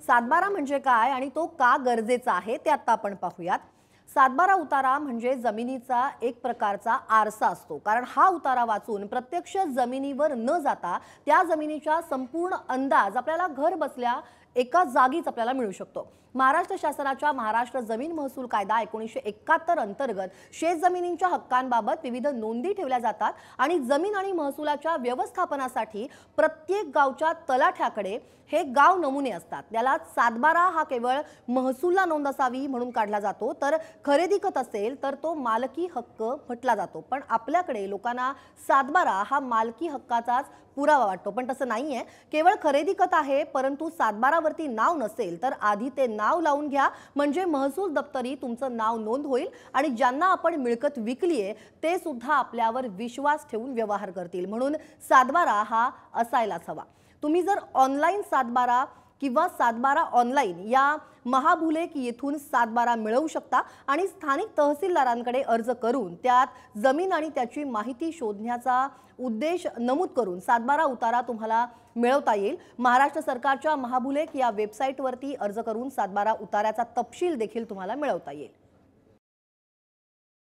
सातबारा म्हणजे काय आणि तो का गरजेचा आहे ते आता आपण पाहूयात। सातबारा उतारा म्हणजे जमिनीचा एक प्रकारचा आरसा असतो, कारण हा उतारा वाचून प्रत्यक्ष जमिनीवर न जाता त्या जमिनीचा संपूर्ण अंदाज आपल्याला घर बसल्या एका जागीच आपल्याला मिळू शकतो। महाराष्ट्र शासनाच्या महाराष्ट्र जमीन महसूल कायदा 1971 अंतर्गत शेतजमिनींच्या हक्कांबाबत विविध नोंदी ठेवल्या जातात आणि जमीन आणि महसुलाच्या व्यवस्थापनासाठी प्रत्येक गावच्या तलाठ्याकडे हे गाव नमुने असतात। त्याला सातबारा हा केवळ महसूलला नोंद असावी म्हणून काढला जातो, तर खरेदी खत असेल तर तो मालकी हक्क म्हटला जातो। पण आपल्याकडे लोकांना सातबारा हा मालकी हक्काचाच पुरावा वाटतो, पण तसं नाहीये। केवळ खरेदी खत आहे, परंतु सातबारावरती नाव नसेल तर आधी ते नाव लावून घ्या, म्हणजे महसूल दप्तरी तुमचं नाव नोंद होईल आणि ज्यांना आपण मिळकत विकलीये ते सुद्धा आपल्यावर विश्वास ठेवून व्यवहार करतील। म्हणून सातबारा हा असायलाच हवा। तुम्ही जर ऑनलाईन सातबारा किंवा सातबारा ऑनलाईन या महाबुलेक येथून सातबारा मिळवू शकता आणि स्थानिक तहसीलदारांकडे अर्ज करून त्यात जमीन आणि त्याची माहिती शोधण्याचा उद्देश नमूद करून सातबारा उतारा तुम्हाला मिळवता येईल। महाराष्ट्र सरकारच्या महाबुलेक या वेबसाईटवरती अर्ज करून सातबारा उताऱ्याचा तपशील देखील तुम्हाला मिळवता येईल।